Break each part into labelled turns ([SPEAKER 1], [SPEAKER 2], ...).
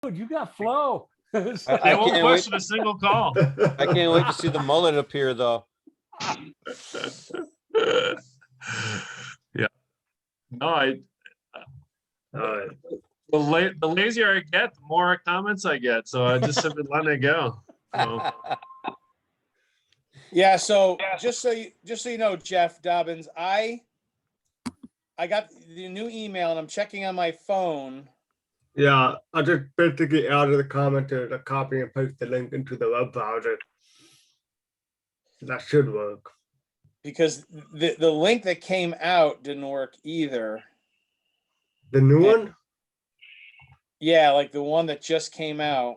[SPEAKER 1] Dude, you got flow.
[SPEAKER 2] I
[SPEAKER 3] They won't
[SPEAKER 2] can't wait.
[SPEAKER 3] question a single call.
[SPEAKER 2] I can't wait to see the mullet appear, though.
[SPEAKER 3] Yeah. No, the lazier I get, the more comments I get. So I just have been letting it go. So,
[SPEAKER 4] Yeah, so just so you know, Jeff Dobbins, I got the new email and I'm checking on my phone.
[SPEAKER 5] Yeah, I just basically added the comment to the copy and paste the link into the web browser. That should work.
[SPEAKER 4] Because the link that came out didn't work either.
[SPEAKER 5] The new one?
[SPEAKER 4] Yeah, like the one that just came out.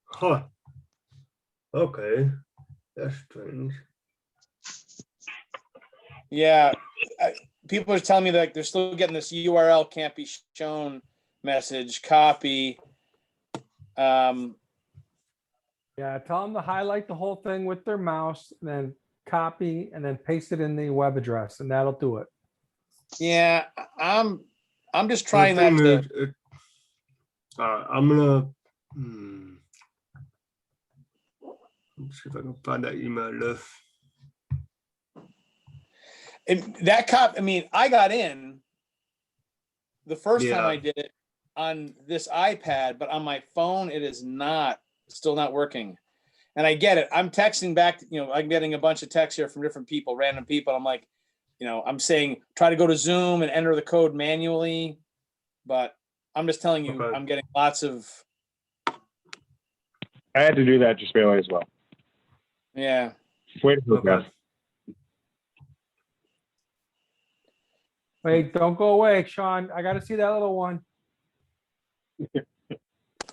[SPEAKER 5] Huh. Okay. That's strange.
[SPEAKER 4] Yeah, people are telling me that they're still getting this URL can't be shown message. Copy.
[SPEAKER 1] Yeah, tell them to highlight the whole thing with their mouse, and then copy, and then paste it in the web address, and that'll do it.
[SPEAKER 4] Yeah, I'm just trying
[SPEAKER 5] The
[SPEAKER 4] that
[SPEAKER 5] thing
[SPEAKER 4] to.
[SPEAKER 5] is, I'm gonna let's see if I can find that email list.
[SPEAKER 4] And that I mean, I got in the first time
[SPEAKER 5] Yeah.
[SPEAKER 4] I did it on this iPad, but on my phone, it is still not working. And I get it. I'm texting back, I'm getting a bunch of texts here from different people, random people. I'm like, I'm saying, try to go to Zoom and enter the code manually. But I'm just telling you,
[SPEAKER 5] Okay.
[SPEAKER 4] I'm getting lots of,
[SPEAKER 6] I had to do that just barely as well.
[SPEAKER 4] yeah.
[SPEAKER 6] Wait a
[SPEAKER 5] Okay.
[SPEAKER 1] Wait, don't go away, Sean. I got to see that little one.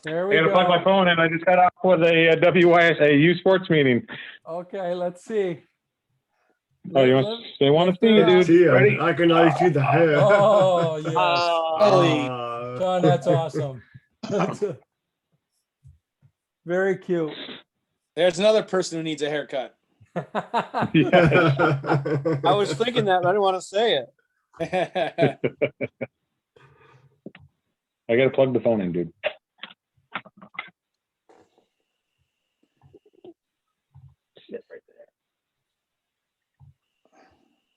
[SPEAKER 1] There
[SPEAKER 6] I
[SPEAKER 1] we
[SPEAKER 6] gotta plug my
[SPEAKER 1] go.
[SPEAKER 6] phone in. I just got off with a WYSA U Sports meeting.
[SPEAKER 1] Okay, let's see.
[SPEAKER 6] Oh, they want to see you, dude.
[SPEAKER 5] See,
[SPEAKER 6] Ready?
[SPEAKER 5] I can already see the hair.
[SPEAKER 1] Oh, yes.
[SPEAKER 4] Holy,
[SPEAKER 1] Sean, that's awesome. Very cute.
[SPEAKER 4] there's another person who needs a haircut.
[SPEAKER 6] Yeah.
[SPEAKER 2] I was thinking that, but I didn't want to say it.
[SPEAKER 6] I gotta plug the phone in, dude.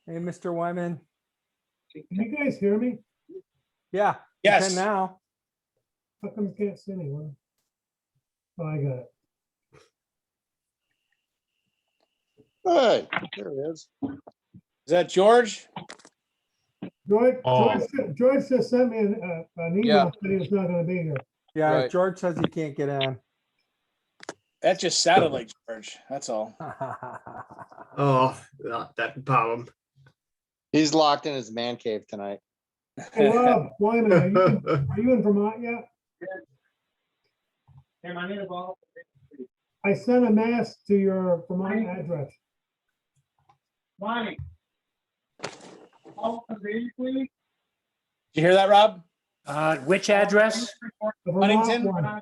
[SPEAKER 1] Hey, Mr. Wyman.
[SPEAKER 7] Can you guys hear me?
[SPEAKER 1] Yeah.
[SPEAKER 4] Yes.
[SPEAKER 1] You can now.
[SPEAKER 7] How come you can't see me? Oh, I got it.
[SPEAKER 2] Hey, there it is.
[SPEAKER 4] Is that George?
[SPEAKER 7] George just sent me an email
[SPEAKER 2] Yeah.
[SPEAKER 7] that he was not gonna be here.
[SPEAKER 1] Yeah,
[SPEAKER 2] Right.
[SPEAKER 1] George says he can't get in.
[SPEAKER 4] That just sounded like George. That's all.
[SPEAKER 5] Oh, not that problem.
[SPEAKER 2] He's locked in his man cave tonight.
[SPEAKER 7] Hey, Rob, Wyman, are you in Vermont yet? I sent a mask to your Vermont address.
[SPEAKER 4] Did you hear that, Rob?
[SPEAKER 8] Which address?
[SPEAKER 7] The Vermont
[SPEAKER 4] Huntington?
[SPEAKER 7] one.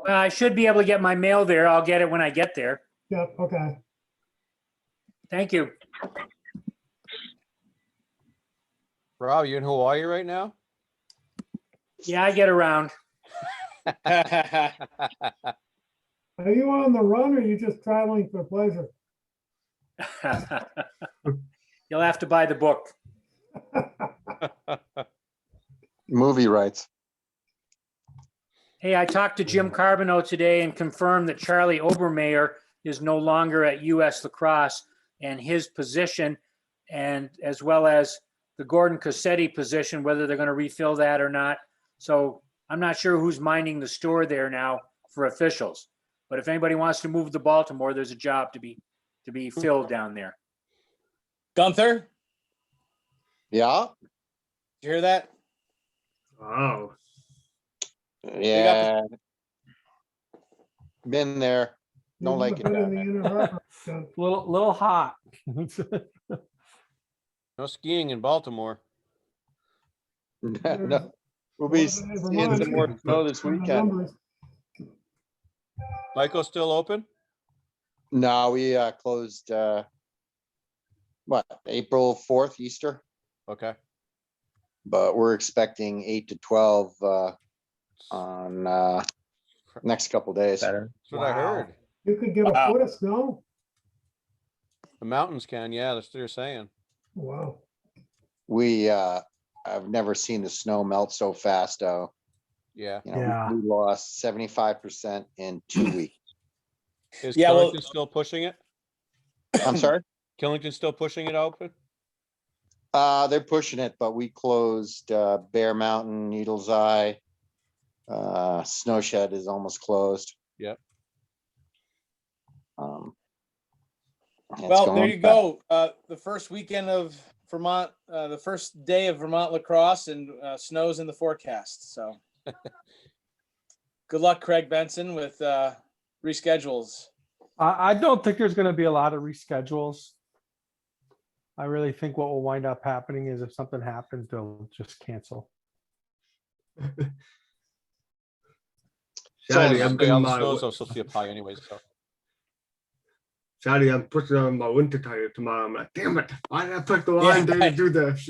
[SPEAKER 8] I should be able to get my mail there. I'll get it when I get there.
[SPEAKER 7] Yep, okay.
[SPEAKER 8] Thank you.
[SPEAKER 2] Rob, you in Hawaii right now?
[SPEAKER 8] Yeah, I get around.
[SPEAKER 7] Are you on the run or are you just traveling for pleasure?
[SPEAKER 8] You'll have to buy the book.
[SPEAKER 2] Movie rights.
[SPEAKER 8] Hey, I talked to Jim Carbonneau today and confirmed that Charlie Obermeyer is no longer at US Lacrosse, and his position, and as well as the Gordon Cossetti position, whether they're going to refill that or not. So I'm not sure who's minding the store there now for officials. But if anybody wants to move to Baltimore, there's a job to be filled down there.
[SPEAKER 4] Gunther,
[SPEAKER 2] Yeah.
[SPEAKER 4] did you hear that?
[SPEAKER 5] Wow.
[SPEAKER 2] Yeah. Been there. Don't like it down there.
[SPEAKER 1] Little hot.
[SPEAKER 2] No skiing in Baltimore.
[SPEAKER 7] No.
[SPEAKER 2] We'll be seeing some more snow this weekend.
[SPEAKER 5] Michael still open?
[SPEAKER 2] No, we closed April 4th, Easter.
[SPEAKER 5] Okay.
[SPEAKER 9] but we're expecting 8 to 12 on next couple days.
[SPEAKER 2] Better. That's what I
[SPEAKER 1] Wow.
[SPEAKER 2] heard.
[SPEAKER 7] You could get a
[SPEAKER 4] Wow.
[SPEAKER 7] foot of snow?
[SPEAKER 2] The mountains can, yeah, that's what they're saying.
[SPEAKER 7] Wow.
[SPEAKER 9] We I've never seen the snow melt so fast. Though,
[SPEAKER 2] Yeah.
[SPEAKER 9] you know,
[SPEAKER 1] Yeah.
[SPEAKER 9] we lost 75% in 2 weeks.
[SPEAKER 2] Is
[SPEAKER 4] Yeah, well-
[SPEAKER 2] Killington still pushing it?
[SPEAKER 9] I'm sorry.
[SPEAKER 2] Killington still pushing it open?
[SPEAKER 9] They're pushing it, but we closed Bear Mountain, Needles Eye. Snow Shed is almost closed.
[SPEAKER 2] Yep.
[SPEAKER 9] It's
[SPEAKER 4] Well, there
[SPEAKER 9] going
[SPEAKER 4] you
[SPEAKER 9] fast.
[SPEAKER 4] go. The first weekend of Vermont, the first day of Vermont lacrosse, and snows in the forecast. So good luck, Craig Benson, with reschedules.
[SPEAKER 1] I don't think there's going to be a lot of reschedules. I really think what will wind up happening is if something happens, they'll just cancel.
[SPEAKER 5] Shadi,
[SPEAKER 2] All
[SPEAKER 5] I'm
[SPEAKER 2] the
[SPEAKER 5] getting my
[SPEAKER 2] snow's supposed to be up high anyways, so.
[SPEAKER 5] Shadi, I'm putting on my winter tire tomorrow. I'm like, damn it! Why did I pick the wrong day to
[SPEAKER 4] right.
[SPEAKER 5] do this?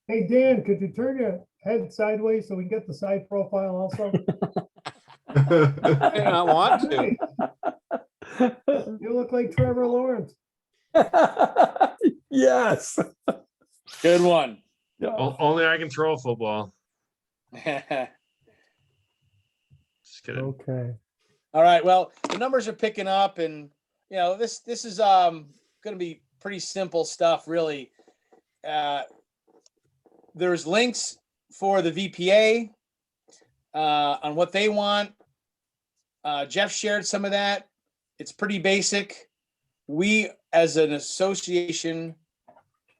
[SPEAKER 7] Hey, Dan, could you turn your head sideways so we can get the side profile also?
[SPEAKER 2] I do not want to.
[SPEAKER 7] Hey, you look like Trevor Lawrence.
[SPEAKER 1] Yes.
[SPEAKER 4] Good one.
[SPEAKER 3] Only I can throw a football.
[SPEAKER 4] All
[SPEAKER 3] Just kidding.
[SPEAKER 1] Okay.
[SPEAKER 4] right. Well, the numbers are picking up, and this is going to be pretty simple stuff, really. There's links for the VPA on what they want. Jeff shared some of that. It's pretty basic. We, as an association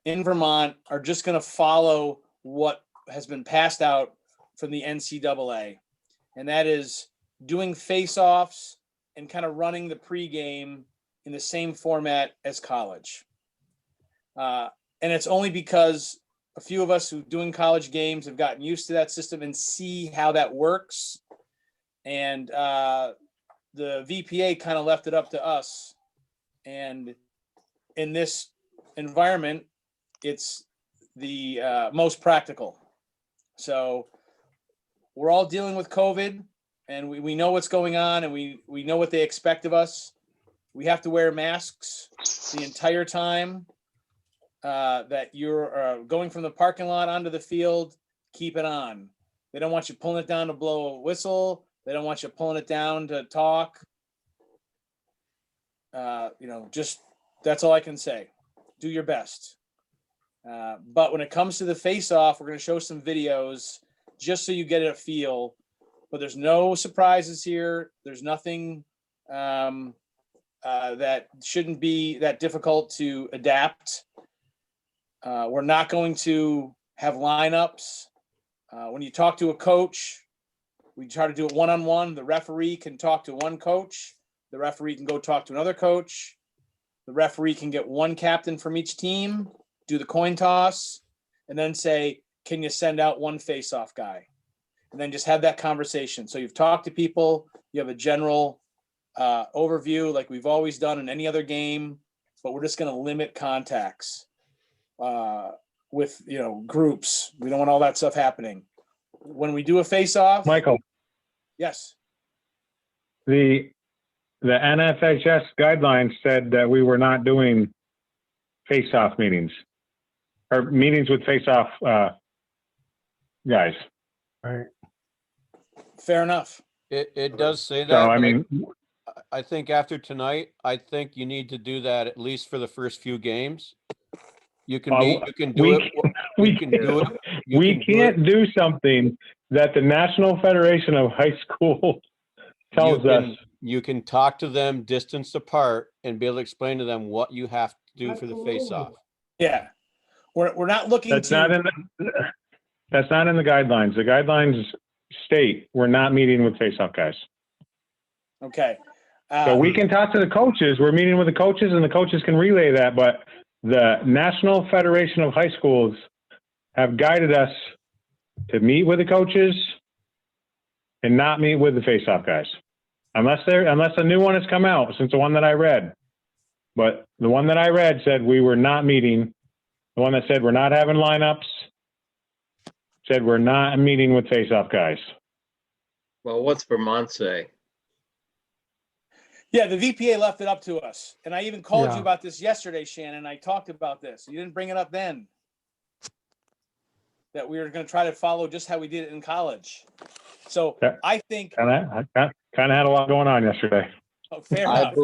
[SPEAKER 4] in Vermont, are just going to follow what has been passed out from the NCAA, and that is doing face-offs and kind of running the pregame in the same format as college. And it's only because a few of us who doing college games have gotten used to that system and see how that works. And the VPA kind of left it up to us. And in this environment, it's the most practical. So we're all dealing with COVID, and we know what's going on, and we know what they expect of us. We have to wear masks the entire time that you're going from the parking lot onto the field. Keep it on. They don't want you pulling it down to blow a whistle. They don't want you pulling it down to talk. Just that's all I can say. Do your best. But when it comes to the face-off, we're going to show some videos just so you get a feel. But there's no surprises here. There's nothing that shouldn't be that difficult to adapt. We're not going to have lineups. When you talk to a coach, we try to do it one-on-one. The referee can talk to one coach. The referee can go talk to another coach. The referee can get one captain from each team, do the coin toss, and then say, can you send out one face-off guy? And then just have that conversation. So you've talked to people, you have a general overview like we've always done in any other game, but we're just going to limit contacts with, groups. We don't want all that stuff happening. When we do a face-off.
[SPEAKER 6] Michael,
[SPEAKER 4] Yes.
[SPEAKER 6] the NFHS guidelines said that we were not doing face-off meetings or meetings with face-off guys.
[SPEAKER 1] Right.
[SPEAKER 4] Fair enough.
[SPEAKER 2] It does say that.
[SPEAKER 6] So, I
[SPEAKER 2] but
[SPEAKER 6] mean,
[SPEAKER 2] I think after tonight, I think you need to do that at least for the first few games. You can do it.
[SPEAKER 6] we
[SPEAKER 2] You can do it. You
[SPEAKER 6] we
[SPEAKER 2] can do
[SPEAKER 6] can't
[SPEAKER 2] it.
[SPEAKER 6] do something that the National Federation of High School tells us.
[SPEAKER 2] You can talk to them distance apart and be able to explain to them what you have to do for the face-off.
[SPEAKER 4] Yeah. We're not looking
[SPEAKER 6] That's
[SPEAKER 4] to.
[SPEAKER 6] not in the guidelines. The guidelines state we're not meeting with face-off guys.
[SPEAKER 4] Okay.
[SPEAKER 6] So we can talk to the coaches. We're meeting with the coaches, and the coaches can relay that. But the National Federation of High Schools have guided us to meet with the coaches and not meet with the face-off guys, unless a new one has come out since the one that I read. But the one that I read said we were not meeting the one that said we're not having lineups, said we're not meeting with face-off guys.
[SPEAKER 10] Well, what's Vermont say?
[SPEAKER 4] Yeah, the VPA left it up to us. And I even called
[SPEAKER 1] Yeah.
[SPEAKER 4] you about this yesterday, Shannon. I talked about this. You didn't bring it up then. That we were going to try to follow just how we did it in college. So
[SPEAKER 6] Yeah.
[SPEAKER 4] I think,
[SPEAKER 6] Kind of had a lot going on yesterday.
[SPEAKER 4] oh, fair
[SPEAKER 9] I
[SPEAKER 4] enough.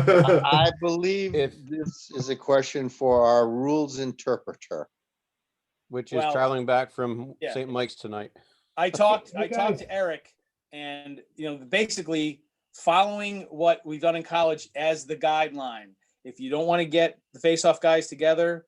[SPEAKER 4] Fair enough.
[SPEAKER 9] I believe
[SPEAKER 2] If-
[SPEAKER 9] this is a question for our rules interpreter.
[SPEAKER 2] Which is
[SPEAKER 4] Well,
[SPEAKER 2] traveling back from
[SPEAKER 4] yeah.
[SPEAKER 2] St. Mike's tonight.
[SPEAKER 4] I talked
[SPEAKER 7] Hey, guys.
[SPEAKER 4] to Eric, and basically following what we've done in college as the guideline. If you don't want to get the face-off guys together,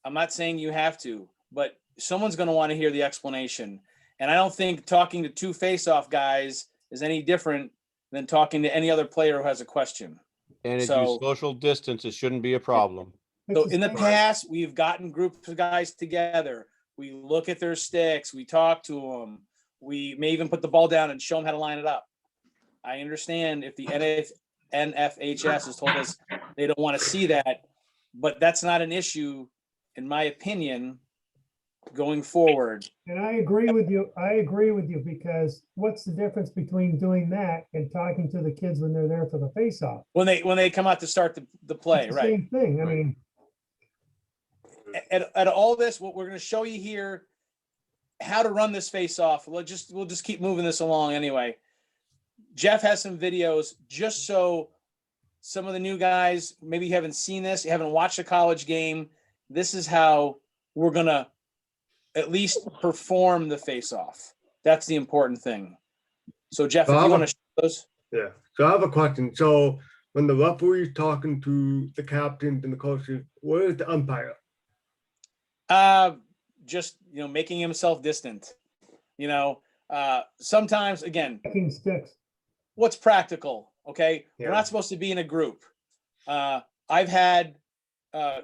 [SPEAKER 4] I'm not saying you have to, but someone's going to want to hear the explanation. And I don't think talking to two face-off guys is any different than talking to any other player who has a question.
[SPEAKER 2] And if
[SPEAKER 4] So-
[SPEAKER 2] you social distance, it shouldn't be a problem.
[SPEAKER 4] So
[SPEAKER 7] It's
[SPEAKER 4] in the
[SPEAKER 7] same-
[SPEAKER 4] past, we've gotten groups of guys together. We look at their sticks. We talk to them. We may even put the ball down and show them how to line it up. I understand if the NFHS has told us they don't want to see that, but that's not an issue, in my opinion, going forward.
[SPEAKER 7] And I agree with you. I agree with you because what's the difference between doing that and talking to the kids when they're there for the face-off?
[SPEAKER 4] When they come out to start the play,
[SPEAKER 7] It's the
[SPEAKER 4] right?
[SPEAKER 7] Same thing. I
[SPEAKER 2] Right.
[SPEAKER 7] mean,
[SPEAKER 4] At all this, what we're going to show you here, how to run this face off. We'll just keep moving this along anyway. Jeff has some videos just so some of the new guys, maybe you haven't seen this, you haven't watched a college game. This is how we're going to at least perform the face off. That's the important thing. So Jeff, if you want to show those.
[SPEAKER 5] Yeah. So I have a question. So when the referee is talking to the captains and the coaches, where is the umpire?
[SPEAKER 4] Just, making himself distant, sometimes again,
[SPEAKER 7] picking sticks.
[SPEAKER 4] what's practical. Okay.
[SPEAKER 5] Yeah.
[SPEAKER 4] We're not supposed to be in a group. I've had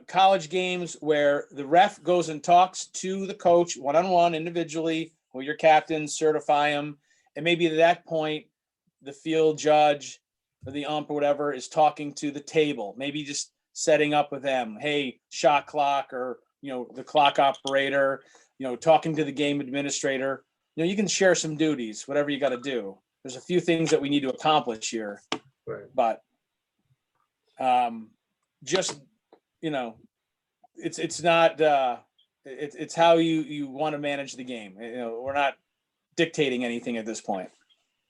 [SPEAKER 4] college games where the ref goes and talks to the coach one-on-one individually, or your captain, certify him. And maybe at that point, the field judge or the ump or whatever is talking to the table, maybe just setting up with them. Hey, shot clock, or, the clock operator, talking to the game administrator. You can share some duties, whatever you got to do. There's a few things that we need to accomplish here,
[SPEAKER 5] Right.
[SPEAKER 4] but just, it's not, it's how you want to manage the game. We're not dictating anything at this point.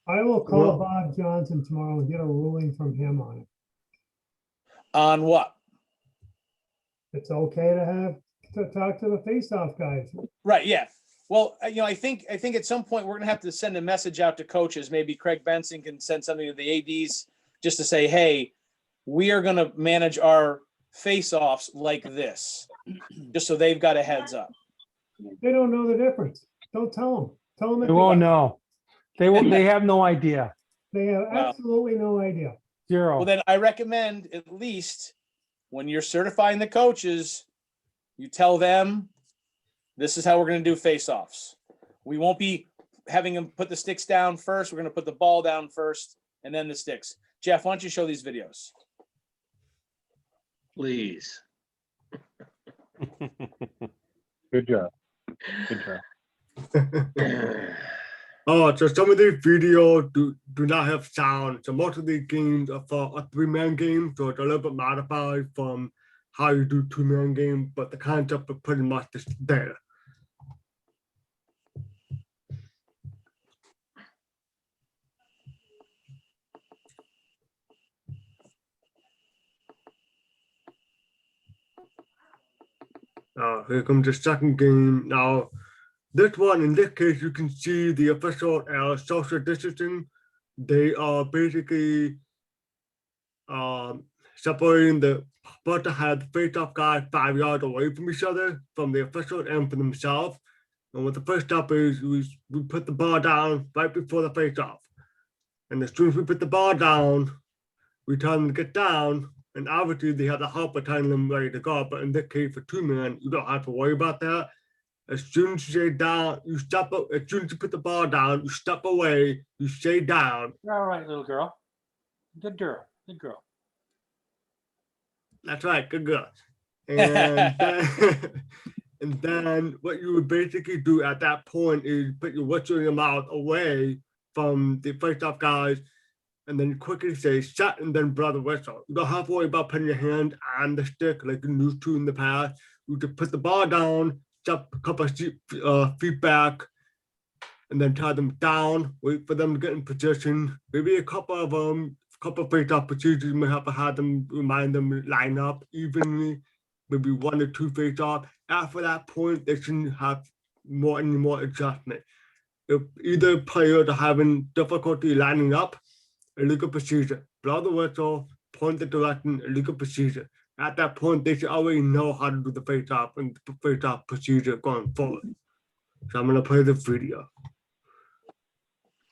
[SPEAKER 7] I will call
[SPEAKER 5] Well-
[SPEAKER 7] Bob Johnson tomorrow and get a ruling from him on it.
[SPEAKER 4] On what?
[SPEAKER 7] It's okay to talk to the face-off guys.
[SPEAKER 4] Right. Yeah. Well, I think at some point we're going to have to send a message out to coaches. Maybe Craig Benson can send something to the ADs just to say, hey, we are going to manage our face-offs like this, just so they've got a heads up.
[SPEAKER 7] They don't know the difference. Don't tell them. Tell them.
[SPEAKER 1] They won't know. They have no idea.
[SPEAKER 7] They have
[SPEAKER 4] No.
[SPEAKER 7] absolutely no idea.
[SPEAKER 1] Zero.
[SPEAKER 4] Well, then I recommend at least when you're certifying the coaches, you tell them this is how we're going to do face-offs. We won't be having them put the sticks down first. We're going to put the ball down first and then the sticks. Jeff, why don't you show these videos?
[SPEAKER 10] Please.
[SPEAKER 6] Good job. Good job.
[SPEAKER 5] Oh, so some of these videos do not have sound. So most of these games are for a 3-man game, so it's a little bit modified from how you do 2-man game, but the concept is pretty much just there. Here comes the second game. Now, this one, in this case, you can see the official social distancing. They are basically separating the supposed to have the face-off guys 5 yards away from each other, from the official and from themselves. And what the first step is, we put the ball down right before the face-off. And as soon as we put the ball down, we tell them to get down. And obviously they have the helper telling them ready to go. But in this case, for 2-man, you don't have to worry about that. As soon as you say down, you step up. As soon as you put the ball down, you step away, you stay down.
[SPEAKER 8] You're all right, little girl. Good girl. Good girl.
[SPEAKER 5] That's right, good girl. And then, and then what you would basically do at that point is put your whistle in your mouth away from the face-off guys, and then quickly say shut and then blow the whistle. You don't have to worry about putting your hand on the stick like you used to in the past. You just put the ball down, jump a couple of feet back, and then tie them down, wait for them to get in position. Maybe a couple of face-off procedures, you may have to have them, remind them to line up evenly, maybe 1 or 2 face-off. After that point, they shouldn't have any more adjustment. If either players are having difficulty lining up, illegal procedure. Blow the whistle, point the direction, illegal procedure. At that point, they should already know how to do the face-off and the face-off procedure going forward. So I'm gonna play the video.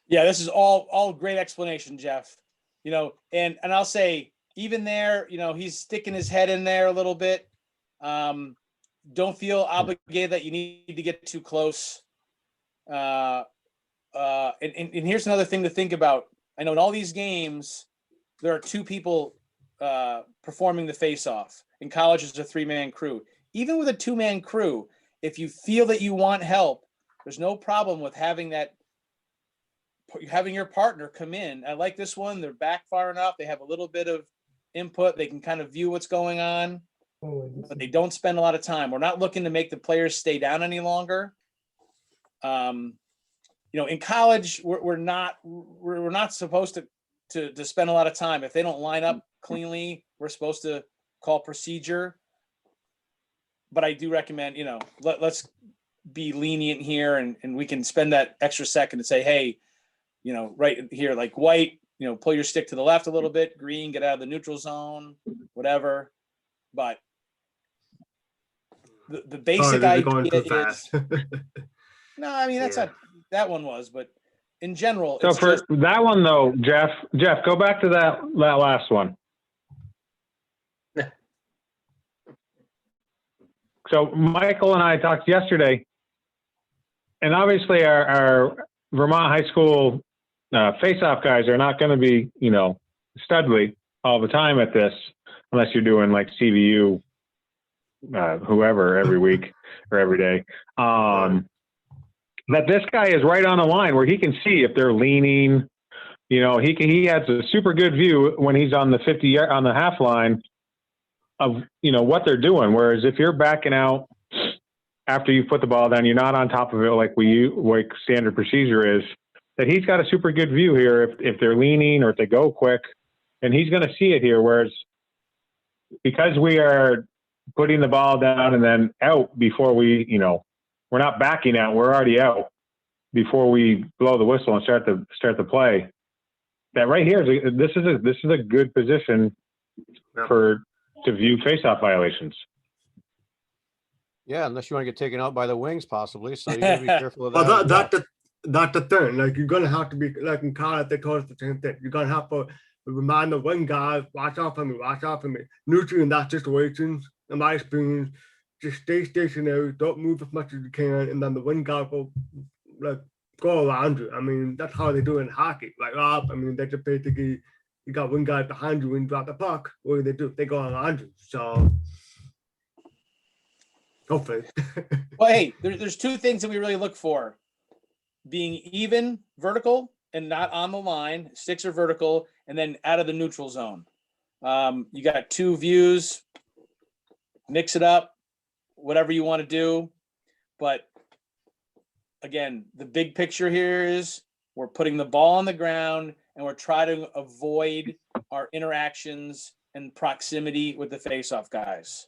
[SPEAKER 4] Yeah, this is all great explanation, Jeff. You know, and I'll say, even there, you know, he's sticking his head in there a little bit. Don't feel obligated that you need to get too close. And here's another thing to think about. I know in all these games, there are 2 people performing the face-off. In college, it's a 3-man crew. Even with a 2-man crew, if you feel that you want help, there's no problem with having your partner come in. I like this one. They're back far enough. They have a little bit of input. They can kind of view what's going on, but they don't spend a lot of time. We're not looking to make the players stay down any longer. You know, in college, we're not supposed to spend a lot of time. If they don't line up cleanly, we're supposed to call procedure. But I do recommend, you know, let's be lenient here, and we can spend that extra second to say, hey, you know, right here, like white, you know, pull your stick to the left a little bit, green, get out of the neutral zone, whatever. But the basic idea is, no, I mean, that's not, that one was, but in general.
[SPEAKER 6] So for that one though, Jeff, go back to that last one. So Michael and I talked yesterday, and obviously our Vermont high school face-off guys are not going to be, you know, studly all the time at this, unless you're doing like CVU, whoever every week or every day. But this guy is right on the line where he can see if they're leaning. You know, he has a super good view when he's on the 50 on the half line of, you know, what they're doing. Whereas if you're backing out after you put the ball down, you're not on top of it like like standard procedure is. That he's got a super good view here if they're leaning or if they go quick, and he's going to see it here. Whereas because we are putting the ball down and then out before we, you know, we're not backing out, we're already out before we blow the whistle and start the play. That right here this is a good position to view face-off violations.
[SPEAKER 2] Yeah, unless you want to get taken out by the wings, possibly. So you gotta be careful of that.
[SPEAKER 5] That's the thing. Like, you're gonna have to be like in college. They told us the same thing. You're gonna have to remind the wing guys, watch out for me, watch out for me. Neutrally in that situation, in my experience, just stay stationary, don't move as much as you can, and then the wing guy will like go around you. I mean, that's how they do it in hockey. Like, I mean, they just basically, you got wing guys behind you when you drop the puck. What do they do? They go around you. So hopefully.
[SPEAKER 4] Well, hey, there's 2 things that we really look for: being even vertical and not on the line, sticks are vertical, and then out of the neutral zone. You got 2 views, mix it up, whatever you want to do. But again, the big picture here is we're putting the ball on the ground and we're trying to avoid our interactions and proximity with the face-off guys.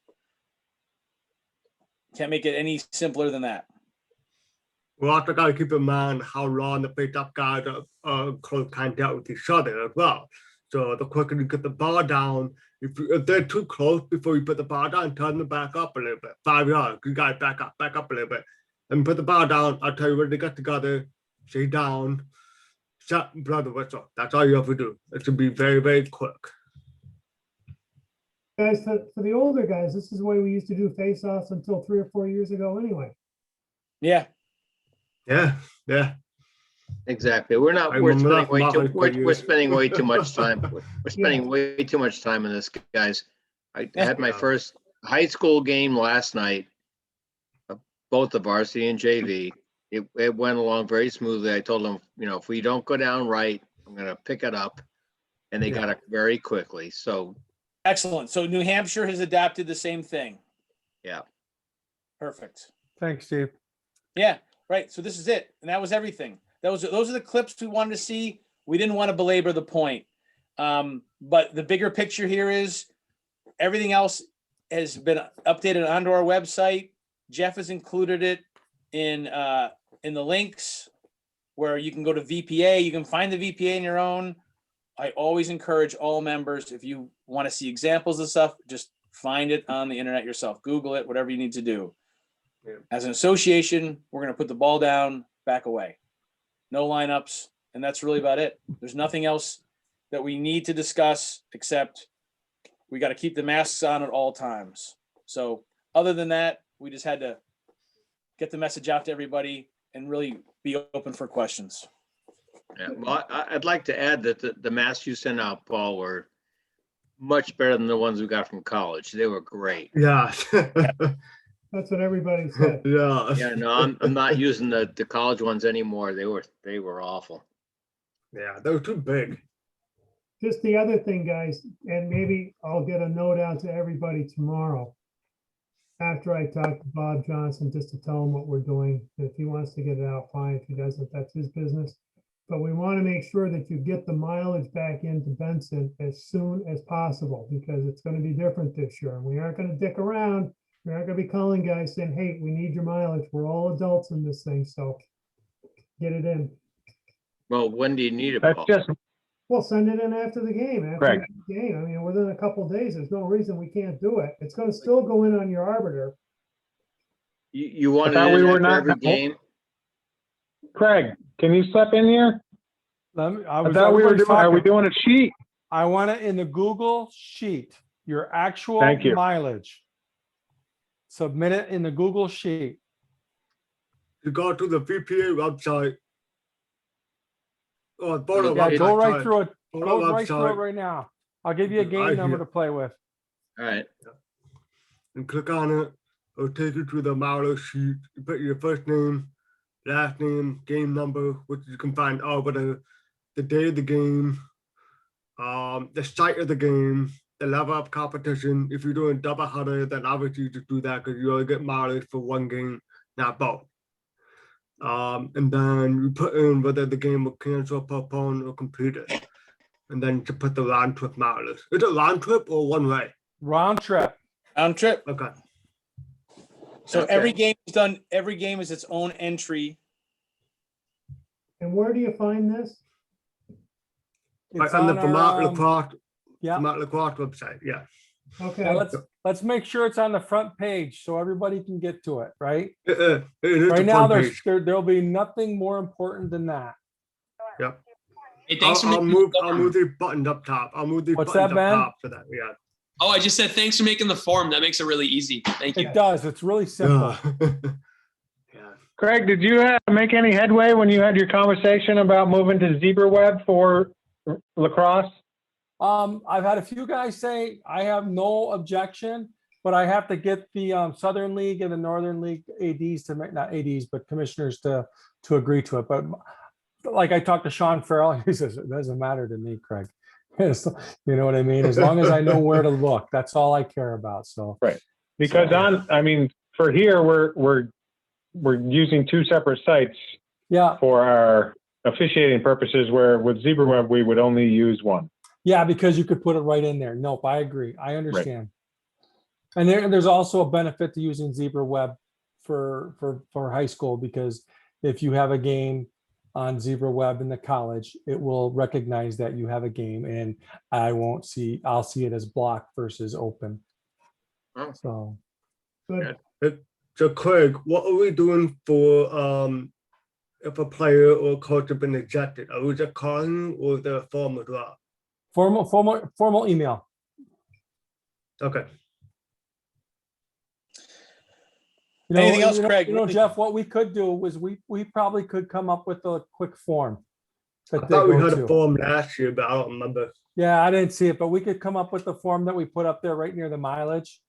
[SPEAKER 4] Can't make it any simpler than that.
[SPEAKER 5] We also got to keep in mind how long the face-off guys are close contact with each other as well. So the quicker you get the ball down, if they're too close before you put the ball down, turn them back up a little bit. 5 yards, you got to back up a little bit. And put the ball down, I'll tell you when they get together, stay down, shut and blow the whistle. That's all you have to do. It should be very, very quick.
[SPEAKER 7] Guys, for the older guys, this is the way we used to do face-offs until 3 or 4 years ago anyway.
[SPEAKER 4] Yeah.
[SPEAKER 5] Yeah.
[SPEAKER 10] Exactly. We're spending way too much time. We're spending way too much time on this, guys. I had my first high school game last night, both the varsity and JV. It went along very smoothly. I told them, if we don't go down right, I'm going to pick it up. And they got it very quickly. So
[SPEAKER 4] Excellent. So New Hampshire has adapted the same thing.
[SPEAKER 10] yeah.
[SPEAKER 4] Perfect.
[SPEAKER 1] Thanks, Steve.
[SPEAKER 4] Yeah, right. So this is it. And that was everything. Those are the clips we wanted to see. We didn't want to belabor the point. But the bigger picture here is everything else has been updated onto our website. Jeff has included it in the links where you can go to VPA. You can find the VPA in your own. I always encourage all members, if you want to see examples of stuff, just find it on the internet yourself. Google it, whatever you need to do.
[SPEAKER 5] Yeah.
[SPEAKER 4] As an association, we're going to put the ball down, back away. No lineups, and that's really about it. There's nothing else that we need to discuss except we got to keep the masks on at all times. So other than that, we just had to get the message out to everybody and really be open for questions.
[SPEAKER 10] Yeah. Well, I'd like to add that the masks you sent out, Paul, were much better than the ones we got from college. They were great.
[SPEAKER 5] Yeah.
[SPEAKER 7] That's what everybody said.
[SPEAKER 5] Yeah.
[SPEAKER 10] Yeah, no, I'm not using the college ones anymore. They were awful.
[SPEAKER 5] Yeah, they were too big.
[SPEAKER 7] Just the other thing, guys, and maybe I'll get a note out to everybody tomorrow after I talk to Bob Johnson, just to tell him what we're doing. If he wants to get it out, fine. If he doesn't, that's his business. But we want to make sure that you get the mileage back into Benson as soon as possible, because it's going to be different this year. And we aren't going to dick around. We aren't going to be calling guys saying, hey, we need your mileage. We're all adults in this thing, so get it in.
[SPEAKER 10] Well, when do you need it,
[SPEAKER 6] That's
[SPEAKER 10] Paul?
[SPEAKER 6] just,
[SPEAKER 7] Well, send it in after the game.
[SPEAKER 6] Greg.
[SPEAKER 7] The game. I mean, within a couple of days, there's no reason we can't do it. It's going to still go in on your arbiter.
[SPEAKER 10] You want
[SPEAKER 6] thought
[SPEAKER 10] it
[SPEAKER 6] we
[SPEAKER 10] in
[SPEAKER 6] were
[SPEAKER 10] after
[SPEAKER 6] not-
[SPEAKER 10] every game?
[SPEAKER 6] Craig, can you step in here?
[SPEAKER 1] I
[SPEAKER 6] I
[SPEAKER 1] was
[SPEAKER 6] thought we were
[SPEAKER 1] everybody's
[SPEAKER 6] doing, are we
[SPEAKER 1] talking.
[SPEAKER 6] doing a sheet?
[SPEAKER 1] I want it in the Google sheet, your actual
[SPEAKER 6] Thank you.
[SPEAKER 1] mileage. Submit it in the Google sheet.
[SPEAKER 5] You go to the VPA website. Oh, Bono
[SPEAKER 1] Yeah, go right
[SPEAKER 5] website.
[SPEAKER 1] through it.
[SPEAKER 5] Bono
[SPEAKER 1] Go right through it
[SPEAKER 5] website,
[SPEAKER 1] right now. I'll give you a
[SPEAKER 5] I
[SPEAKER 1] game number
[SPEAKER 5] hear-
[SPEAKER 1] to play with.
[SPEAKER 10] All right.
[SPEAKER 5] and click on it. It'll take you to the mileage sheet. You put your first name, last name, game number, which you can find over the day of the game, the site of the game, the level of competition. If you're doing double header, then obviously you just do that because you only get mileage for one game, not both. And then you put in whether the game will cancel, postpone, or complete it. And then to put the round trip mileage. Is it round trip or one way?
[SPEAKER 1] Round trip.
[SPEAKER 4] Round trip.
[SPEAKER 5] Okay.
[SPEAKER 4] So
[SPEAKER 10] Okay.
[SPEAKER 4] every game is done. Every game is its own entry.
[SPEAKER 7] And where do you find this?
[SPEAKER 1] It's
[SPEAKER 5] on the
[SPEAKER 1] on our,
[SPEAKER 5] Vermont Lacrosse,
[SPEAKER 1] yeah.
[SPEAKER 5] Vermont Lacrosse website. Yeah.
[SPEAKER 7] Okay.
[SPEAKER 1] Yeah, let's make sure it's on the front page so everybody can get to it, right?
[SPEAKER 5] It is
[SPEAKER 1] Right
[SPEAKER 5] the
[SPEAKER 1] now,
[SPEAKER 5] front page.
[SPEAKER 1] there'll be nothing more important than that.
[SPEAKER 5] Yep.
[SPEAKER 11] Hey, thanks for
[SPEAKER 5] I'll
[SPEAKER 11] making
[SPEAKER 5] move.
[SPEAKER 11] the
[SPEAKER 5] I'll
[SPEAKER 11] form.
[SPEAKER 5] move the button up top. I'll move the
[SPEAKER 1] What's
[SPEAKER 5] buttons
[SPEAKER 1] that,
[SPEAKER 5] up
[SPEAKER 1] Ben?
[SPEAKER 5] top for that. Yeah.
[SPEAKER 11] Oh, I just said thanks for making the form. That makes it really easy. Thank you.
[SPEAKER 1] It does. It's really simple.
[SPEAKER 5] Yeah.
[SPEAKER 6] Craig, did you make any headway when you had your conversation about moving to Zebra Web for lacrosse?
[SPEAKER 1] I've had a few guys say I have no objection, but I have to get the Southern League and the Northern League ADs to make, not ADs, but commissioners to agree to it. But like I talked to Sean Farrell, he says, it doesn't matter to me, Craig. You know what I mean? As long as I know where to look, that's all I care about. So,
[SPEAKER 6] Because for here, we're using two separate sites
[SPEAKER 1] yeah,
[SPEAKER 6] for our officiating purposes, where with Zebra Web, we would only use one.
[SPEAKER 1] yeah, because you could put it right in there. Nope, I agree. I understand. And there's also a benefit to using Zebra Web for high school, because if you have a game on Zebra Web in the college, it will recognize that you have a game, and I'll see it as blocked versus open.
[SPEAKER 10] Oh.
[SPEAKER 1] So
[SPEAKER 7] Good.
[SPEAKER 5] So Craig, what are we doing for if a player or coach have been ejected? Are we just calling, or is there a form as well?
[SPEAKER 1] formal email.
[SPEAKER 5] Okay.
[SPEAKER 4] Anything else, Craig?
[SPEAKER 1] Jeff, what we could do is we probably could come up with a quick form
[SPEAKER 5] I
[SPEAKER 1] that they
[SPEAKER 5] thought we
[SPEAKER 1] go
[SPEAKER 5] had
[SPEAKER 1] to.
[SPEAKER 5] a form last year, but I don't remember.
[SPEAKER 1] Yeah, I didn't see it, but we could come up with the form that we put up there right near the mileage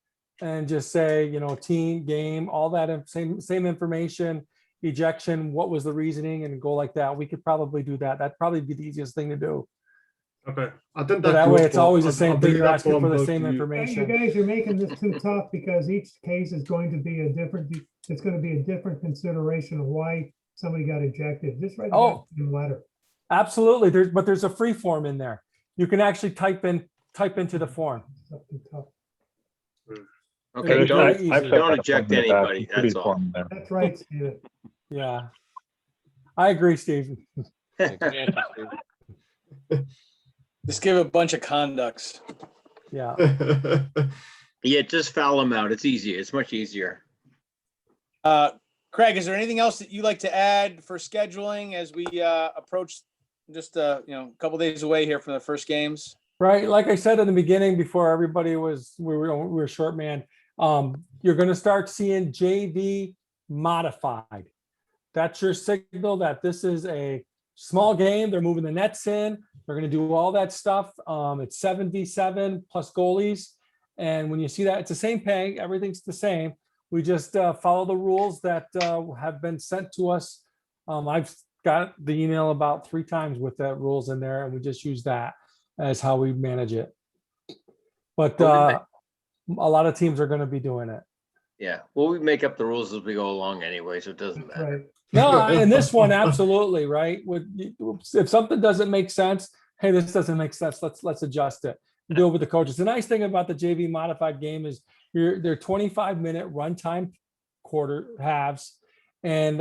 [SPEAKER 1] and just say, team, game, all that same information, ejection, what was the reasoning, and go like that. We could probably do that. That'd probably be the easiest thing to do.
[SPEAKER 5] Okay, I think
[SPEAKER 1] So
[SPEAKER 5] that's
[SPEAKER 1] that way it's
[SPEAKER 5] useful.
[SPEAKER 1] always the
[SPEAKER 5] I'll
[SPEAKER 1] same
[SPEAKER 5] bring
[SPEAKER 1] thing. You're
[SPEAKER 5] that
[SPEAKER 1] asking
[SPEAKER 5] form
[SPEAKER 1] for the
[SPEAKER 5] back
[SPEAKER 1] same
[SPEAKER 5] to you.
[SPEAKER 7] You
[SPEAKER 1] information.
[SPEAKER 7] guys are making this too tough because each case is going to be it's going to be a different consideration of why somebody got ejected. Just write it
[SPEAKER 1] Oh.
[SPEAKER 7] out in a letter.
[SPEAKER 1] Absolutely. But there's a free form in there. You can actually type into the form.
[SPEAKER 7] Something tough.
[SPEAKER 10] Okay,
[SPEAKER 1] Very
[SPEAKER 10] don't,
[SPEAKER 1] easy.
[SPEAKER 6] I've set
[SPEAKER 10] don't
[SPEAKER 6] that up
[SPEAKER 10] eject
[SPEAKER 6] in the past.
[SPEAKER 10] anybody,
[SPEAKER 6] It's pretty
[SPEAKER 10] that's all.
[SPEAKER 6] form there.
[SPEAKER 7] That's right, Steven.
[SPEAKER 1] Yeah. I agree, Steve.
[SPEAKER 2] Yeah, good answer, Steve.
[SPEAKER 4] Just give a bunch of conducts.
[SPEAKER 1] Yeah.
[SPEAKER 10] Yeah, just foul them out. It's easier. It's much easier.
[SPEAKER 4] Craig, is there anything else that you'd like to add for scheduling as we approach just a couple days away here from the first games?
[SPEAKER 1] Right. Like I said in the beginning, before everybody we were short man, you're going to start seeing JV modified. That's your signal that this is a small game. They're moving the nets in. They're going to do all that stuff. It's 7v7 plus goalies. And when you see that, it's the same peg. Everything's the same. We just follow the rules that have been sent to us. I've got the email about 3 times with the rules in there, and we just use that as how we manage it. But a lot of teams are going to be doing it.
[SPEAKER 10] Yeah, well, we make up the rules as we go along anyway, so it doesn't
[SPEAKER 7] That's
[SPEAKER 10] matter.
[SPEAKER 7] right.
[SPEAKER 1] No, in this one, absolutely, right? If something doesn't make sense, hey, this doesn't make sense. Let's adjust it. Do it with the coaches. The nice thing about the JV modified game is they're 25-minute runtime quarter halves, and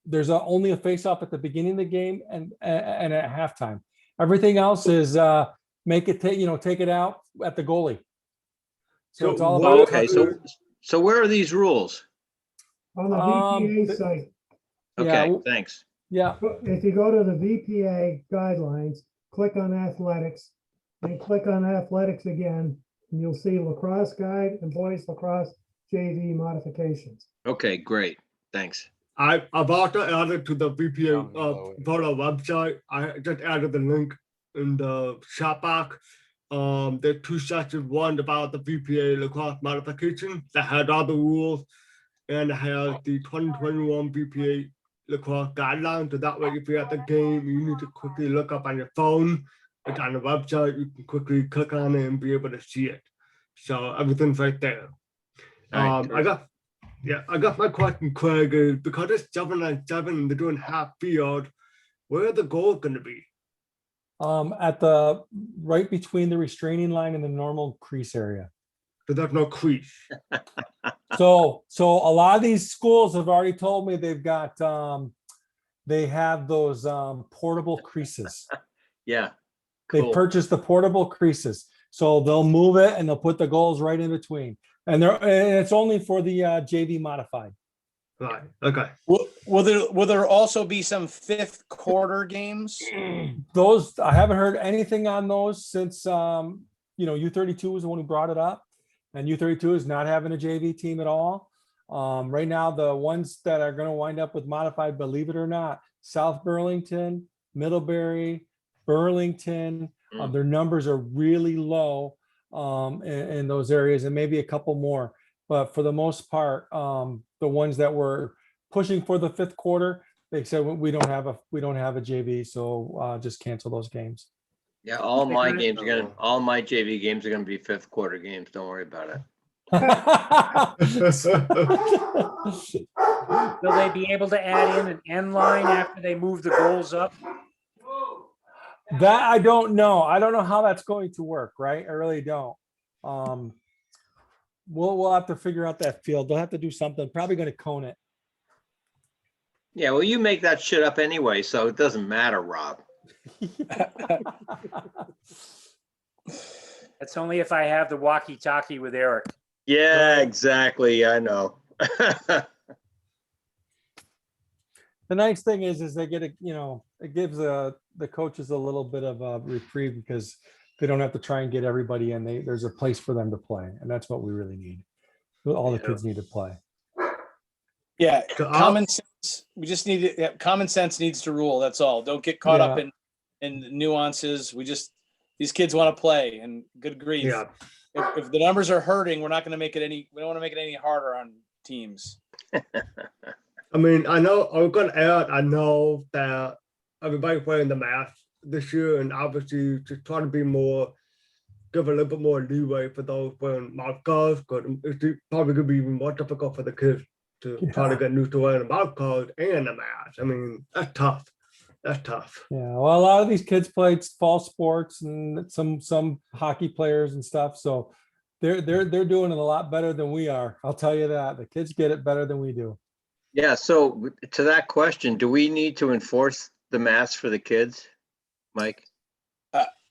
[SPEAKER 1] there's only a face-off at the beginning of the game and at halftime. Everything else is take it out at the goalie. So it's all about
[SPEAKER 10] Okay, so where are these rules?
[SPEAKER 7] On the VPA site,
[SPEAKER 10] Okay,
[SPEAKER 1] Yeah.
[SPEAKER 10] thanks.
[SPEAKER 1] Yeah.
[SPEAKER 7] if you go to the VPA guidelines, click on athletics, and click on athletics again, and you'll see lacrosse guide and boys lacrosse JV modifications.
[SPEAKER 10] Okay, great, thanks.
[SPEAKER 5] I've also added to the VPA
[SPEAKER 2] Oh,
[SPEAKER 5] photo website. I just added the link in the chat box. There are 2 sections. One about the VPA lacrosse modification that had all the rules, and it has the 2021 VPA lacrosse guidelines. So that way, if you're at the game, you need to quickly look up on your phone. It's on the website. You can quickly click on it and be able to see it. So everything's right there.
[SPEAKER 10] All right,
[SPEAKER 5] I got my question, Craig, is because it's 7-on-7 and they're doing half field, where are the goals going to be?
[SPEAKER 1] At the right between the restraining line and the normal crease area.
[SPEAKER 5] So there's no crease.
[SPEAKER 1] So a lot of these schools have already told me they've got they have those portable creases.
[SPEAKER 10] Yeah,
[SPEAKER 1] They
[SPEAKER 10] cool.
[SPEAKER 1] purchased the portable creases, so they'll move it and they'll put the goals right in between. And it's only for the JV modified.
[SPEAKER 5] Right. Okay.
[SPEAKER 4] Will there also be some 5th quarter games?
[SPEAKER 1] Those I haven't heard anything on those since U32 was the one who brought it up, and U32 is not having a JV team at all. Right now, the ones that are going to wind up with modified, believe it or not, South Burlington, Middlebury, Burlington, their numbers are really low in those areas, and maybe a couple more. But for the most part, the ones that were pushing for the 5th quarter, they said we don't have a JV, so just cancel those games.
[SPEAKER 10] Yeah, all my JV games are gonna be 5th quarter games. Don't worry about it.
[SPEAKER 8] Will they be able to add in an end line after they move the goals up?
[SPEAKER 1] That I don't know. I don't know how that's going to work, right? I really don't. We'll have to figure out that field. They'll have to do something. Probably going to cone it.
[SPEAKER 10] Yeah, well, you make that shit up anyway, so it doesn't matter, Rob.
[SPEAKER 8] That's only if I have the walkie-talkie with Eric.
[SPEAKER 10] Yeah, exactly. I know.
[SPEAKER 1] The nice thing is they get it gives the coaches a little bit of a reprieve because they don't have to try and get everybody in. There's a place for them to play, and that's what we really need. All the kids need to play.
[SPEAKER 4] Yeah, common sense. We just need it. Common sense needs to rule. That's all. Don't get caught up in nuances. These kids want to play, and good grief.
[SPEAKER 5] Yeah.
[SPEAKER 4] if the numbers are hurting, we're not going to make it any. We don't want to make it any harder on teams.
[SPEAKER 5] I mean, I know I was gonna add, I know that everybody's wearing the mask this year, and obviously just try to be more, give a little bit more leeway for those wearing mouth guards, because it's probably gonna be even more difficult for the kids to try to get used to wearing a mouth guard and a mask. I mean, that's tough. That's tough.
[SPEAKER 1] Yeah, well, a lot of these kids played fall sports and some hockey players and stuff. So they're doing it a lot better than we are. I'll tell you that. The kids get it better than we do.
[SPEAKER 10] Yeah, so to that question, do we need to enforce the mask for the kids, Mike?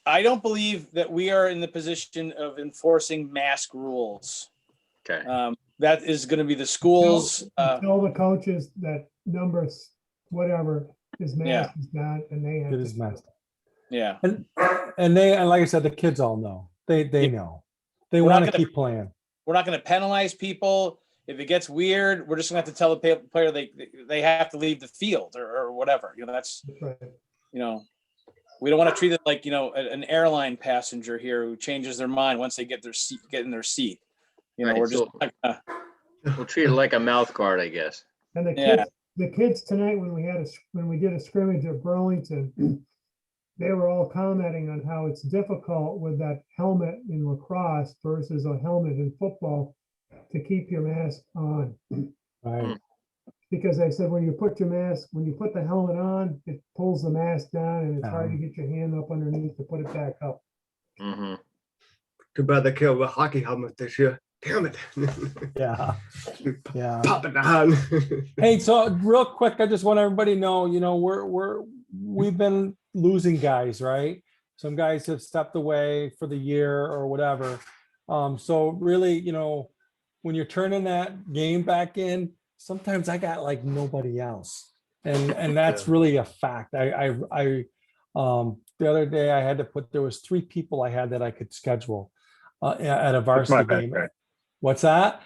[SPEAKER 4] I don't believe that we are in the position of enforcing mask rules.
[SPEAKER 10] Okay.
[SPEAKER 4] That is going to be the schools.
[SPEAKER 7] Tell the coaches that numbers, whatever, his mask is not, and they have
[SPEAKER 1] It
[SPEAKER 7] to
[SPEAKER 1] is masked.
[SPEAKER 4] Yeah.
[SPEAKER 1] And like I said, the kids all know. They know. They
[SPEAKER 4] We're not
[SPEAKER 1] want to
[SPEAKER 4] gonna-
[SPEAKER 1] keep playing.
[SPEAKER 4] We're not going to penalize people. If it gets weird, we're just going to have to tell the player they have to leave the field or whatever. You know, that's,
[SPEAKER 7] right.
[SPEAKER 4] you know, we don't want to treat it like, you know, an airline passenger here who changes their mind once they get in their seat. You know,
[SPEAKER 10] Right,
[SPEAKER 4] we're just
[SPEAKER 10] so we'll treat it like a mouth guard, I guess.
[SPEAKER 7] And
[SPEAKER 4] Yeah.
[SPEAKER 7] the kids tonight, when we did a scrimmage at Burlington, they were all commenting on how it's difficult with that helmet in lacrosse versus a helmet in football to keep your mask on.
[SPEAKER 1] Right.
[SPEAKER 7] Because they said when you put the helmet on, it pulls the mask down and it's hard to get your hand up underneath to put it back up.
[SPEAKER 10] Mm-hmm.
[SPEAKER 5] Too bad they killed a hockey helmet this year. Damn it.
[SPEAKER 1] Yeah. Yeah.
[SPEAKER 5] Pop it down.
[SPEAKER 1] Hey, so real quick, I just want everybody to know, you know, we've been losing guys, right? Some guys have stepped away for the year or whatever. So really, you know, when you're turning that game back in, sometimes I got like nobody else. And that's really a fact. The other day I had to there was 3 people I had that I could schedule at a varsity game.
[SPEAKER 6] bad.
[SPEAKER 1] What's that?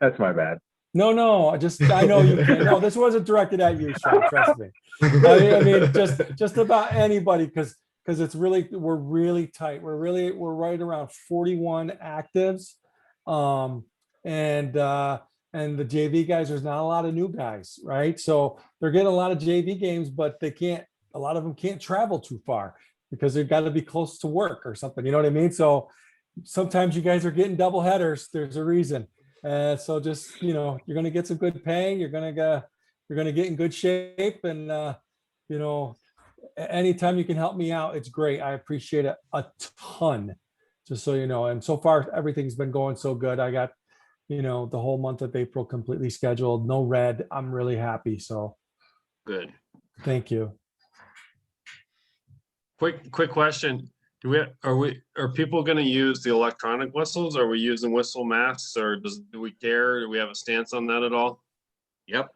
[SPEAKER 6] That's my bad.
[SPEAKER 1] No, I know you can. No, this wasn't directed at you, Sean, trust me. I mean, just about anybody, because we're really tight. We're right around 41 actives. And the JV guys, there's not a lot of new guys, right? So they're getting a lot of JV games, but a lot of them can't travel too far because they've got to be close to work or something. You know what I mean? So sometimes you guys are getting double headers. There's a reason. So just, you know, you're going to get some good paying. You're going to get in good shape. And, you know, anytime you can help me out, it's great. I appreciate it a ton, just so you know. And so far, everything's been going so good. I got, you know, the whole month of April completely scheduled. No red. I'm really happy. So
[SPEAKER 10] Good.
[SPEAKER 1] thank you.
[SPEAKER 3] Quick question. Are people going to use the electronic whistles? Are we using whistle masks, or do we care? Do we have a stance on that at all?
[SPEAKER 10] Yep.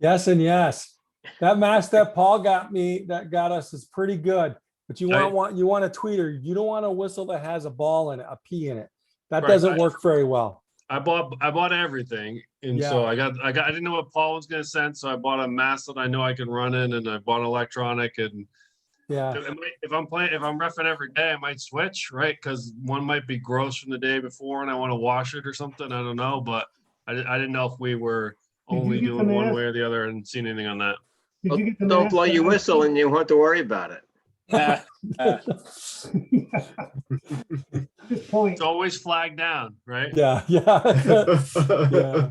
[SPEAKER 1] Yes and yes. That mask that Paul got us is pretty good. But you want a tweeter. You don't want a whistle that has a ball in it, a P in it. That doesn't work very well.
[SPEAKER 3] I bought everything, and so I didn't know what Paul was going to send, so I bought a mask that I know I can run in, and I bought electronic. And
[SPEAKER 1] yeah,
[SPEAKER 3] if I'm reffing every day, I might switch, right? Because one might be gross from the day before, and I want to wash it or something. I don't know, but I didn't know if we were only doing one way or the other, and seen anything on that.
[SPEAKER 7] Did you get the
[SPEAKER 10] Don't
[SPEAKER 7] mask
[SPEAKER 10] blow your
[SPEAKER 7] that I
[SPEAKER 10] whistle and you won't have to worry about it.
[SPEAKER 7] Just point.
[SPEAKER 3] It's always flagged down, right?
[SPEAKER 1] yeah. Yeah.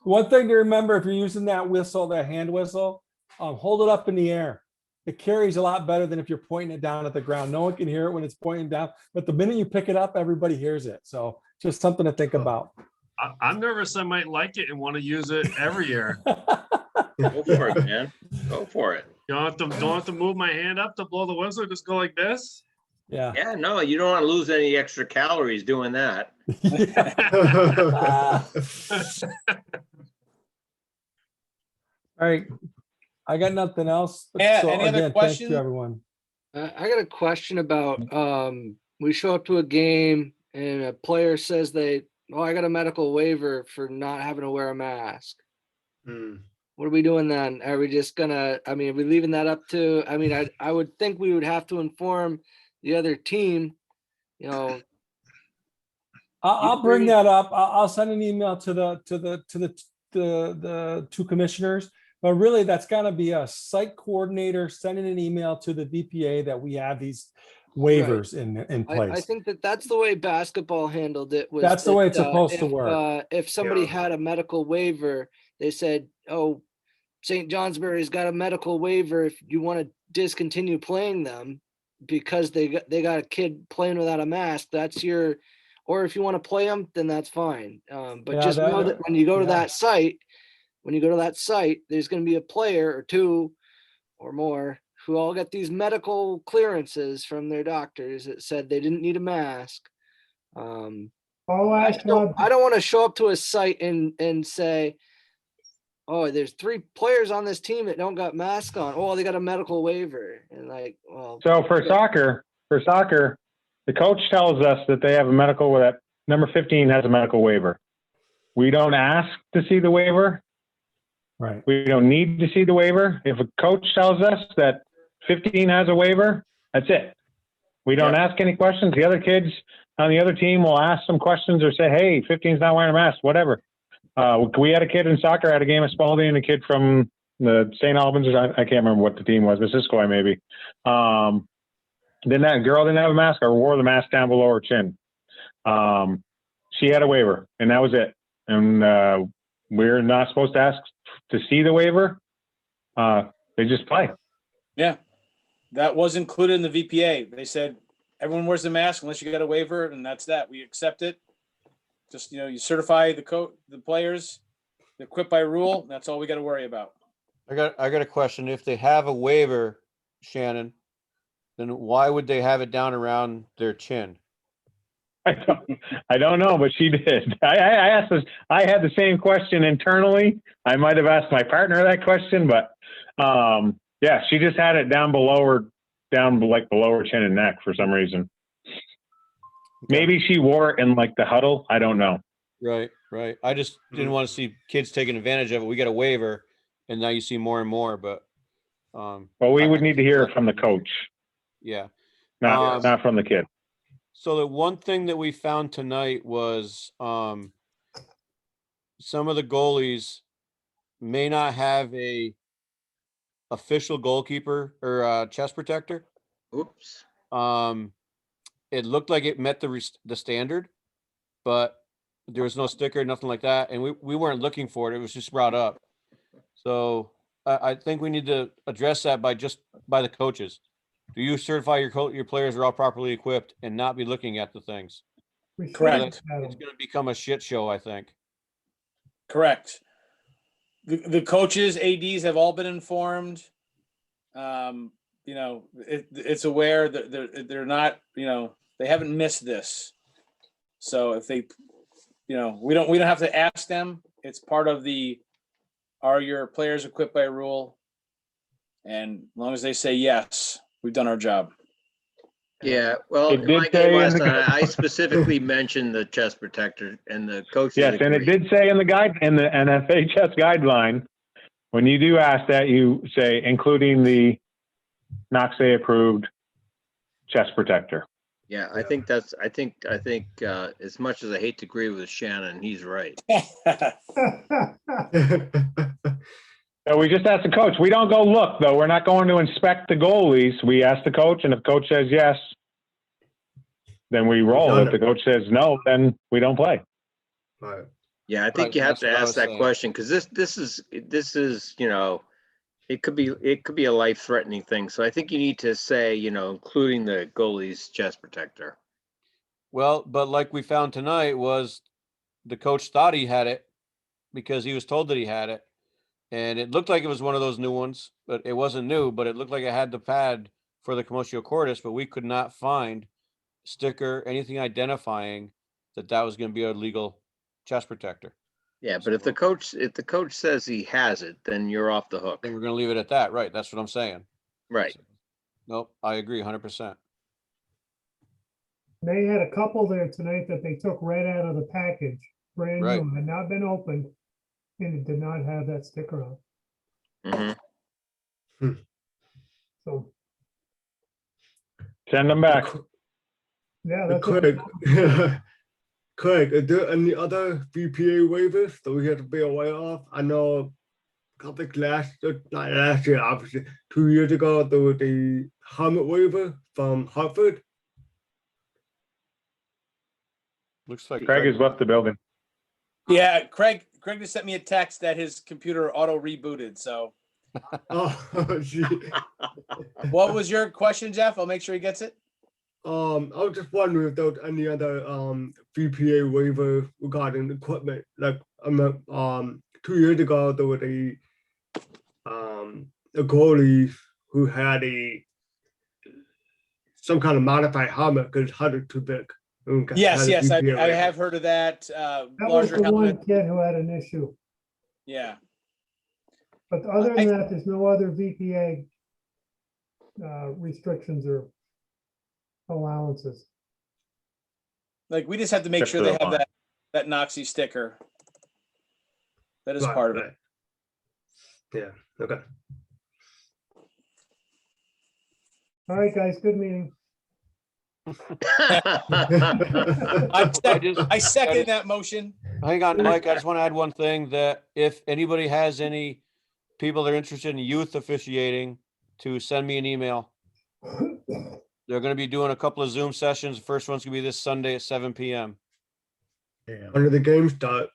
[SPEAKER 1] One thing to remember, if you're using that whistle, that hand whistle, hold it up in the air. It carries a lot better than if you're pointing it down at the ground. No one can hear it when it's pointing down, but the minute you pick it up, everybody hears it. So just something to think about.
[SPEAKER 3] I'm nervous I might like it and want to use it every year.
[SPEAKER 10] Go for it, man. Go for it.
[SPEAKER 3] You don't have to move my hand up to blow the whistle. Just go like this.
[SPEAKER 1] Yeah.
[SPEAKER 10] Yeah, no, you don't want to lose any extra calories doing that.
[SPEAKER 1] All right. I got nothing else. But
[SPEAKER 4] Yeah,
[SPEAKER 1] so
[SPEAKER 4] any other
[SPEAKER 1] again, thank
[SPEAKER 4] questions?
[SPEAKER 1] you, everyone.
[SPEAKER 12] I got a question about we show up to a game and a player says I got a medical waiver for not having to wear a mask. What are we doing then? Are we just gonna, are we leaving that up to, I would think we would have to inform the other team, you know,
[SPEAKER 1] I'll bring that up. I'll send an email to the two commissioners. But really, that's gotta be a site coordinator sending an email to the VPA that we have these waivers in
[SPEAKER 12] I
[SPEAKER 1] place.
[SPEAKER 12] think that's the way basketball handled it. Was
[SPEAKER 1] That's the way
[SPEAKER 12] that,
[SPEAKER 1] it's supposed to
[SPEAKER 12] if,
[SPEAKER 1] work.
[SPEAKER 12] If somebody
[SPEAKER 5] Yeah.
[SPEAKER 12] had a medical waiver, they said, "Oh, St. Johnsbury's got a medical waiver. If you want to discontinue playing them because they got a kid playing without a mask, that's your. Or if you want to play them, then that's fine. But
[SPEAKER 1] Yeah,
[SPEAKER 12] just know that when you go to
[SPEAKER 1] yeah.
[SPEAKER 12] that site, there's going to be a player or two or more who all get these medical clearances from their doctors that said they didn't need a mask.
[SPEAKER 7] I'll ask Bob.
[SPEAKER 12] I don't want to show up to a site and say, oh, there's 3 players on this team that don't got masks on. Oh, they got a medical waiver. And like, well,
[SPEAKER 6] So for soccer, the coach tells us that they have a medical, that number 15 has a medical waiver. We don't ask to see the waiver.
[SPEAKER 1] Right.
[SPEAKER 6] We don't need to see the waiver. If a coach tells us that 15 has a waiver, that's it. We don't ask any questions. The other kids on the other team will ask some questions or say, hey, 15's not wearing a mask, whatever. We had a kid in soccer at a game of Spalding and a kid from the St. Albans, I can't remember what the team was, Missisquoi maybe. That girl didn't have a mask or wore the mask down below her chin. She had a waiver and that was it. And we're not supposed to ask to see the waiver. They just play.
[SPEAKER 4] Yeah, that was included in the VPA. They said everyone wears the mask unless you got a waiver, and that's that. We accept it. Just, you certify the players, they're equipped by rule. That's all we got to worry about.
[SPEAKER 2] I got a question. If they have a waiver, Shannon, then why would they have it down around their chin?
[SPEAKER 6] I don't know, but she did. I asked this. I had the same question internally. I might have asked my partner that question, but yeah, she just had it down below her chin and neck for some reason. Maybe she wore it in like the huddle. I don't know.
[SPEAKER 2] Right. I just didn't want to see kids taking advantage of it. We got a waiver, and now you see more and more. But
[SPEAKER 6] well, we would need to hear it from the coach.
[SPEAKER 2] Yeah,
[SPEAKER 6] not from the kid.
[SPEAKER 2] So the one thing that we found tonight was some of the goalies may not have a official goalkeeper or chest protector.
[SPEAKER 10] Oops.
[SPEAKER 2] It looked like it met the standard, but there was no sticker, nothing like that, and we weren't looking for it. It was just brought up. So I think we need to address that by the coaches. Do you certify your players are all properly equipped and not be looking at the things?
[SPEAKER 4] Correct.
[SPEAKER 2] It's going to become a shit show, I think.
[SPEAKER 4] Correct. The coaches, ADs have all been informed. It's aware that they're not, they haven't missed this. So if they, we don't have to ask them. It's part of are your players equipped by rule? And as long as they say yes, we've done our job.
[SPEAKER 10] Yeah, well,
[SPEAKER 6] It
[SPEAKER 10] in
[SPEAKER 6] did
[SPEAKER 10] my
[SPEAKER 6] say
[SPEAKER 10] game
[SPEAKER 6] in
[SPEAKER 10] last
[SPEAKER 6] the-
[SPEAKER 10] night, I specifically mentioned the chest protector and the coaches.
[SPEAKER 6] Yes, and it
[SPEAKER 10] agreed.
[SPEAKER 6] did say in the NFHS guideline, when you do ask that, you say including the NOXA approved chest protector.
[SPEAKER 10] Yeah, I think as much as I hate to agree with Shannon, he's right.
[SPEAKER 6] So we just ask the coach. We don't go look though. We're not going to inspect the goalies. We ask the coach, and if coach says yes, then we roll. If the coach says no, then we don't play.
[SPEAKER 5] Right.
[SPEAKER 10] Yeah, I think
[SPEAKER 2] Right,
[SPEAKER 10] you have
[SPEAKER 2] that's
[SPEAKER 10] to
[SPEAKER 2] what I
[SPEAKER 10] ask
[SPEAKER 2] was
[SPEAKER 10] that
[SPEAKER 2] saying.
[SPEAKER 10] question because this is it could be a life-threatening thing. So I think you need to say, including the goalie's chest protector.
[SPEAKER 2] Well, but like we found tonight was the coach thought he had it because he was told that he had it. And it looked like it was one of those new ones, but it wasn't new, but it looked like it had the pad for the commotio cordis, but we could not find sticker, anything identifying that was going to be a legal chest protector.
[SPEAKER 10] Yeah, but if the coach says he has it, then you're off the hook.
[SPEAKER 2] Then we're going to leave it at that. Right. That's what I'm saying.
[SPEAKER 10] Right.
[SPEAKER 2] Nope. I agree 100%.
[SPEAKER 7] They had a couple there tonight that they took right out of the package, brand
[SPEAKER 2] Right.
[SPEAKER 7] new, had not been opened, and it did not have that sticker on.
[SPEAKER 10] Mm-hmm.
[SPEAKER 7] So,
[SPEAKER 6] Send them back.
[SPEAKER 7] yeah,
[SPEAKER 5] The
[SPEAKER 7] that's it.
[SPEAKER 5] Craig, are there any other VPA waivers that we have to be aware of? I know, I think not last year, obviously, 2 years ago, there was the helmet waiver from Hartford.
[SPEAKER 2] Looks like
[SPEAKER 6] Craig has left the building.
[SPEAKER 4] Yeah, Craig just sent me a text that his computer auto rebooted. So
[SPEAKER 5] Oh, gee.
[SPEAKER 4] what was your question, Jeff? I'll make sure he gets it.
[SPEAKER 5] I was just wondering if there was any other VPA waiver regarding equipment. Like 2 years ago, there was a goalie who had some kind of modified helmet because his head was too big.
[SPEAKER 4] Yes,
[SPEAKER 5] Had a
[SPEAKER 4] yes, I
[SPEAKER 5] VPA waiver.
[SPEAKER 4] have heard of that.
[SPEAKER 7] That was
[SPEAKER 4] Larger
[SPEAKER 7] the
[SPEAKER 4] helmet.
[SPEAKER 7] one kid who had an issue.
[SPEAKER 4] Yeah.
[SPEAKER 7] But other than that, there's no other VPA restrictions or allowances.
[SPEAKER 4] Like we just have to make
[SPEAKER 6] Except
[SPEAKER 4] sure
[SPEAKER 6] for
[SPEAKER 4] they
[SPEAKER 6] the
[SPEAKER 4] have
[SPEAKER 6] line.
[SPEAKER 4] that Noxie sticker. That is
[SPEAKER 5] Right,
[SPEAKER 4] part of it.
[SPEAKER 5] right. Yeah, okay.
[SPEAKER 7] All right, guys, good meeting.
[SPEAKER 4] I second that motion.
[SPEAKER 2] Hang on, Mike, I just want to add one thing, that if anybody has any people that are interested in youth officiating, to send me an email. They're going to be doing a couple of Zoom sessions. The first one's going to be this Sunday at 7 PM.
[SPEAKER 5] When do the games start?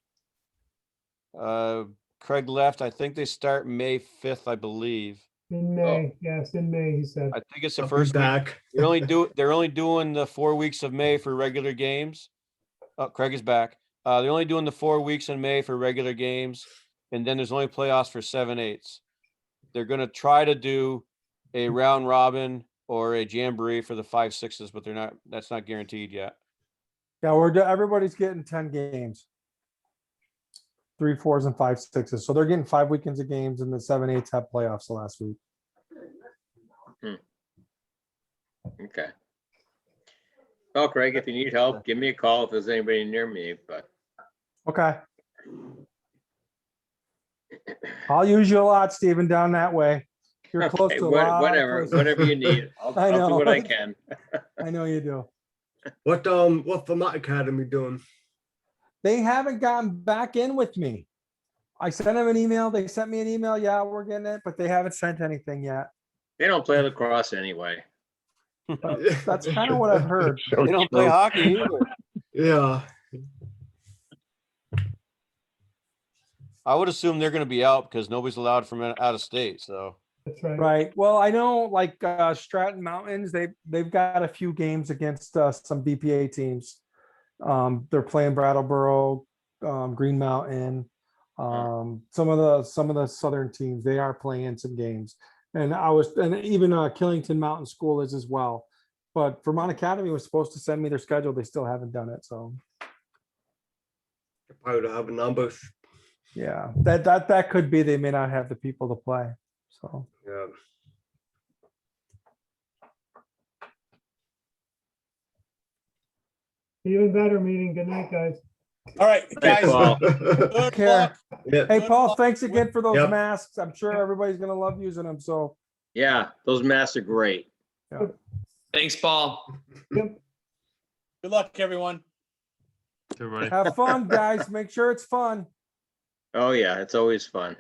[SPEAKER 2] Craig left. I think they start May 5th, I believe.
[SPEAKER 7] In May, yes, in May, he said.
[SPEAKER 2] I think it's the
[SPEAKER 5] I'll be
[SPEAKER 2] first week.
[SPEAKER 5] back.
[SPEAKER 2] They're only doing the 4 weeks of May for regular games. Oh, Craig is back. They're only doing the 4 weeks in May for regular games, and then there's only playoffs for 7/8. They're going to try to do a round robin or a jamboree for the 5/6s, but that's not guaranteed yet.
[SPEAKER 1] Yeah, everybody's getting 10 games. 3 4s and 5 6s. So they're getting 5 weekends of games, and the 7/8s have playoffs the last week.
[SPEAKER 10] Okay. Well, Craig, if you need help, give me a call if there's anybody near me, but
[SPEAKER 1] Okay. I'll use you a lot, Stephen, down that way. You're close
[SPEAKER 10] okay,
[SPEAKER 1] to a lot.
[SPEAKER 10] whatever you need. I'll
[SPEAKER 1] I
[SPEAKER 10] do
[SPEAKER 1] know.
[SPEAKER 10] what I can.
[SPEAKER 1] I know you do.
[SPEAKER 5] What Vermont Academy doing?
[SPEAKER 1] They haven't gotten back in with me. I sent them an email. They sent me an email. Yeah, we're getting it, but they haven't sent anything yet.
[SPEAKER 10] They don't play lacrosse anyway.
[SPEAKER 1] That's kind of what I've heard.
[SPEAKER 2] They don't play hockey either.
[SPEAKER 5] Yeah.
[SPEAKER 2] I would assume they're going to be out because nobody's allowed from out of state. So
[SPEAKER 7] That's right.
[SPEAKER 1] Right. Well, I know like Stratton Mountains, they've got a few games against some BPA teams. They're playing Brattleboro, Green Mountain, some of the southern teams. They are playing some games, and even Killington Mountain School is as well. But Vermont Academy was supposed to send me their schedule. They still haven't done it. So
[SPEAKER 5] Probably don't have numbers.
[SPEAKER 1] yeah, that could be. They may not have the people to play. So
[SPEAKER 5] Yeah.
[SPEAKER 7] Even better meeting. Good night, guys.
[SPEAKER 4] All right, guys.
[SPEAKER 10] Paul.
[SPEAKER 4] Good
[SPEAKER 1] care.
[SPEAKER 4] luck.
[SPEAKER 5] Yeah.
[SPEAKER 1] Hey,
[SPEAKER 4] Good
[SPEAKER 1] Paul,
[SPEAKER 4] luck.
[SPEAKER 1] thanks again for those
[SPEAKER 5] Yep.
[SPEAKER 1] masks. I'm sure everybody's gonna love using them. So
[SPEAKER 10] Yeah, those masks are great.
[SPEAKER 11] Thanks, Paul.
[SPEAKER 7] Yep.
[SPEAKER 4] Good luck, everyone.
[SPEAKER 3] Everybody.
[SPEAKER 1] have fun, guys. Make sure it's fun.
[SPEAKER 10] Oh, yeah, it's always fun.